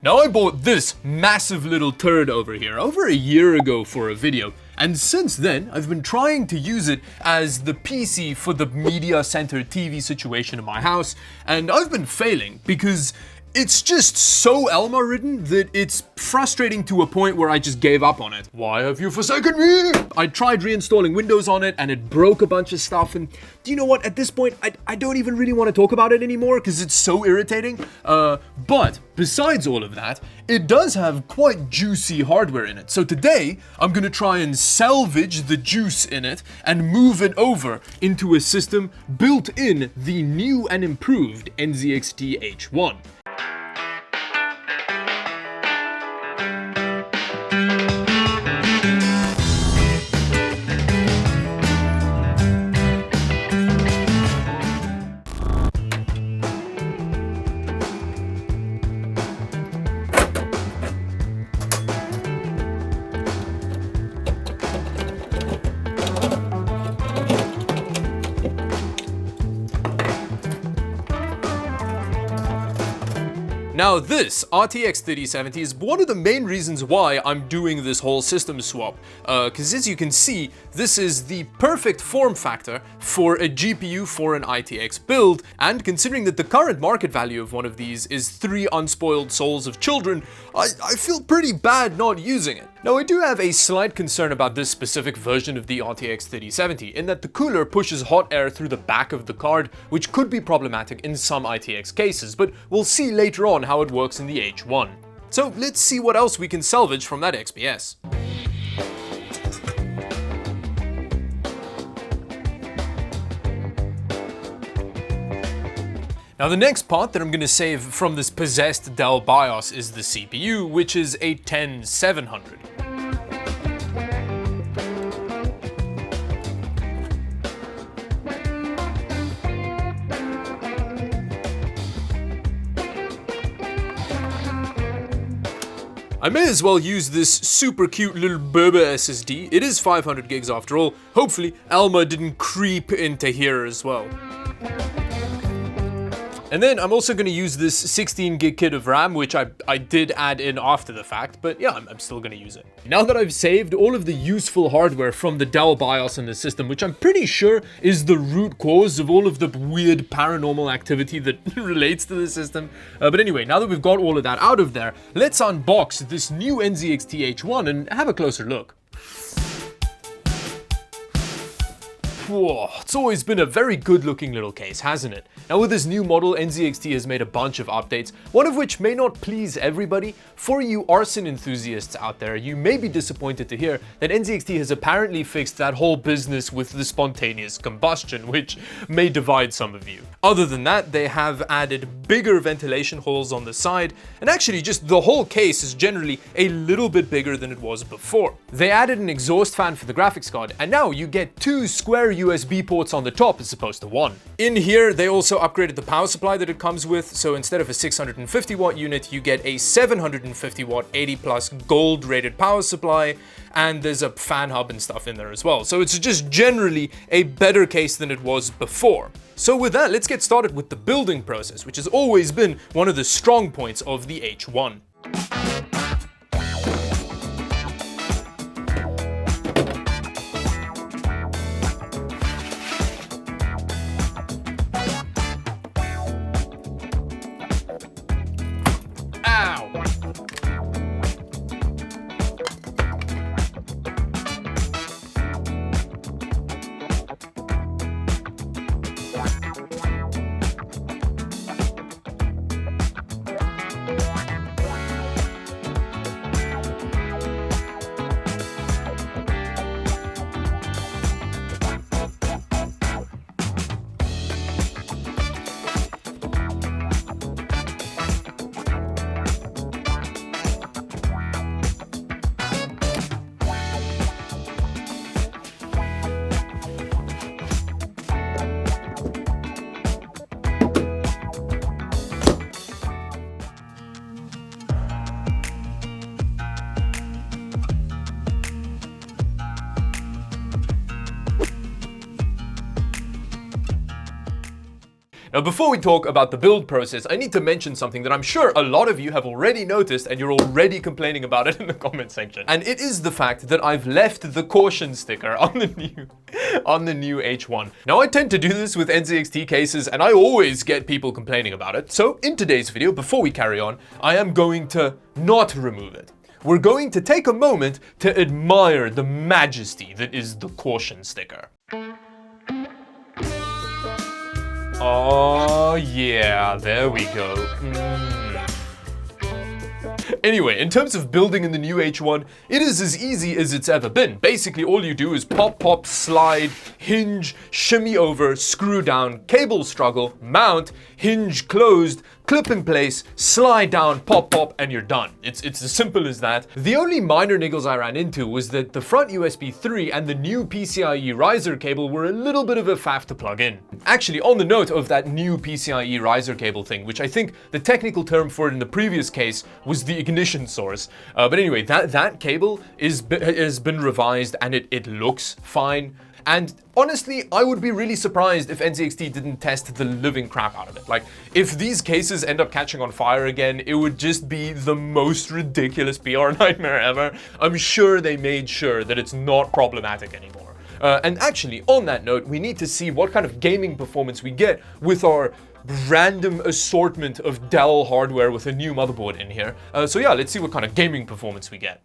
Now I bought this massive little turd over here over a year ago for a video, and since then I've been trying to use it as the PC for the media center TV situation in my house, and I've been failing because it's just so Alma ridden that it's frustrating to a point where I just gave up on it. Why have you forsaken me? I tried reinstalling Windows on it and it broke a bunch of stuff, and do you know what, at this point I don't even really want to talk about it anymore because it's so irritating. But besides all of that, it does have quite juicy hardware in it. So today I'm gonna try and salvage the juice in it and move it over into a system built in the new and improved NZXT H1. Now this RTX 3070 is one of the main reasons why I'm doing this whole system swap, because as you can see, this is the perfect form factor for a GPU for an ITX build, and considering that the current market value of one of these is 3 unspoiled souls of children, I feel pretty bad not using it. Now I do have a slight concern about this specific version of the RTX 3070 in that the cooler pushes hot air through the back of the card, which could be problematic in some ITX cases, but we'll see later on how it works in the H1. So let's see what else we can salvage from that XPS. Now the next part that I'm going to save from this possessed Dell BIOS is the CPU, which is a 10700. I may as well use this super cute little Berber SSD. It is 500 gigs after all. Hopefully Alma didn't creep into here as well. And then I'm also going to use this 16 gig kit of RAM, which I did add in after the fact, but yeah, I'm still going to use it. Now that I've saved all of the useful hardware from the Dell BIOS in the system, which I'm pretty sure is the root cause of all of the weird paranormal activity that relates to the system. But anyway, now that we've got all of that out of there, let's unbox this new NZXT H1 and have a closer look. Whoa, it's always been a very good looking little case, hasn't it? Now with this new model, NZXT has made a bunch of updates, one of which may not please everybody. For you arson enthusiasts out there, you may be disappointed to hear that NZXT has apparently fixed that whole business with the spontaneous combustion, which may divide some of you. Other than that, they have added bigger ventilation holes on the side, and actually just the whole case is generally a little bit bigger than it was before. They added an exhaust fan for the graphics card, and now you get 2 square USB ports on the top as opposed to 1. In here, they also upgraded the power supply that it comes with, so instead of a 650 watt unit, you get a 750 watt 80 plus gold rated power supply, and there's a fan hub and stuff in there as well. So it's just generally a better case than it was before. So with that, let's get started with the building process, which has always been one of the strong points of the H1. Now, before we talk about the build process, I need to mention something that I'm sure a lot of you have already noticed and you're already complaining about it in the comment section. And it is the fact that I've left the caution sticker on the new H1. Now, I tend to do this with NZXT cases and I always get people complaining about it. So in today's video, before we carry on, I am going to not remove it. We're going to take a moment to admire the majesty that is the caution sticker. Oh yeah, there we go. Anyway, in terms of building in the new H1, it is as easy as it's ever been. Basically, all you do is pop, pop, slide, hinge, shimmy over, screw down, cable struggle, mount, hinge closed, clip in place, slide down, pop, pop, and you're done. It's as simple as that. The only minor niggles I ran into was that the front USB 3 and the new PCIe riser cable were a little bit of a faff to plug in. Actually, on the note of that new PCIe riser cable thing, which I think the technical term for it in the previous case was the ignition source. But anyway, that cable has been revised and it looks fine. And honestly, I would be really surprised if NZXT didn't test the living crap out of it. Like, if these cases end up catching on fire again, it would just be the most ridiculous PR nightmare ever. I'm sure they made sure that it's not problematic anymore. And actually, on that note, we need to see what kind of gaming performance we get with our random assortment of Dell hardware with a new motherboard in here. So yeah, let's see what kind of gaming performance we get.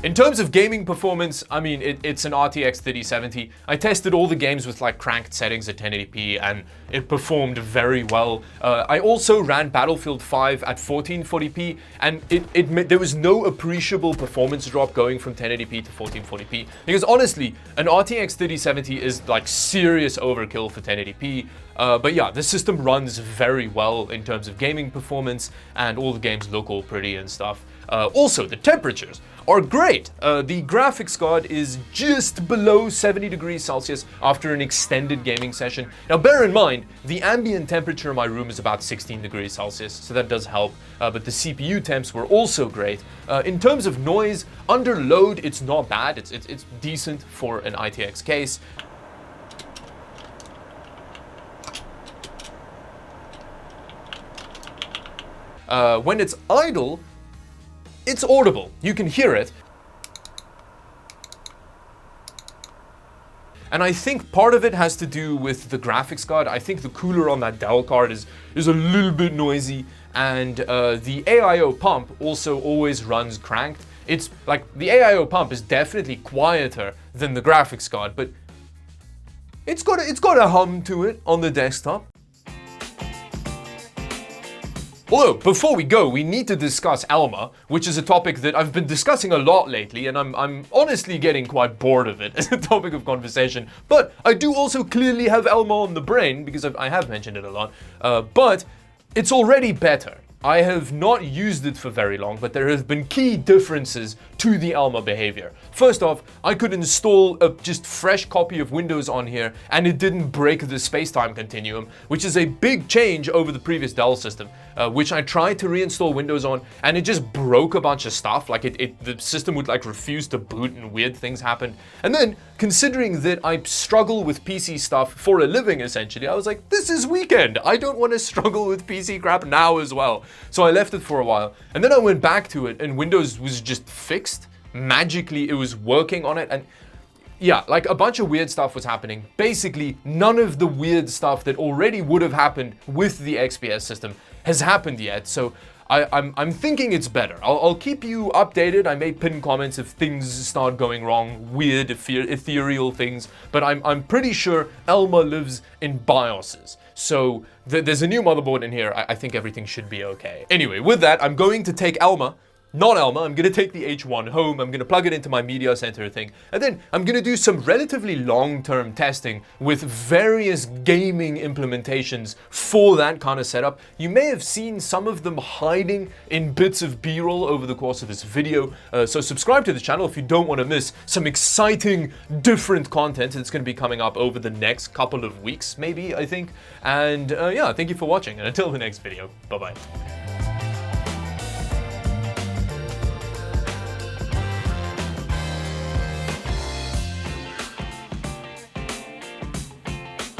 In terms of gaming performance, I mean, it's an RTX 3070. I tested all the games with like cranked settings at 1080p and it performed very well. I also ran Battlefield 5 at 1440p and there was no appreciable performance drop going from 1080p to 1440p. Because honestly, an RTX 3070 is like serious overkill for 1080p. But yeah, the system runs very well in terms of gaming performance and all the games look all pretty and stuff. Also, the temperatures are great. The graphics card is just below 70 degrees Celsius after an extended gaming session. Now bear in mind, the ambient temperature in my room is about 16 degrees Celsius, so that does help. But the CPU temps were also great. In terms of noise, under load, it's not bad. It's decent for an ITX case. When it's idle, it's audible. You can hear it. And I think part of it has to do with the graphics card. I think the cooler on that Dell card is a little bit noisy. And the AIO pump also always runs cranked. It's like the AIO pump is definitely quieter than the graphics card, but it's got a hum to it on the desktop. Although, before we go, we need to discuss Alma, which is a topic that I've been discussing a lot lately, and I'm honestly getting quite bored of it as a topic of conversation. But I do also clearly have Alma on the brain, because I have mentioned it a lot, but it's already better. I have not used it for very long, but there have been key differences to the Alma behavior. First off, I could install a just fresh copy of Windows on here and it didn't break the space-time continuum, which is a big change over the previous Dell system, which I tried to reinstall Windows on and it just broke a bunch of stuff. Like the system would like refuse to boot and weird things happened. And then considering that I struggle with PC stuff for a living, essentially, I was like, this is weekend. I don't want to struggle with PC crap now as well. So I left it for a while and then I went back to it and Windows was just fixed. Magically, it was working on it. And yeah, like a bunch of weird stuff was happening. Basically, none of the weird stuff that already would have happened with the XPS system has happened yet. So I'm thinking it's better. I'll keep you updated. I may pin comments if things start going wrong, weird, ethereal things. But I'm pretty sure Alma lives in BIOSes. So there's a new motherboard in here. I think everything should be okay. Anyway, with that, I'm going to take Alma not Alma. I'm going to take the H1 home, I'm going to plug it into my media center thing, and then I'm going to do some relatively long-term testing with various gaming implementations for that kind of setup. You may have seen some of them hiding in bits of B-roll over the course of this video, so subscribe to the channel if you don't want to miss some exciting, different content that's going to be coming up over the next couple of weeks, maybe, I think. And yeah, thank you for watching, and until the next video, bye-bye.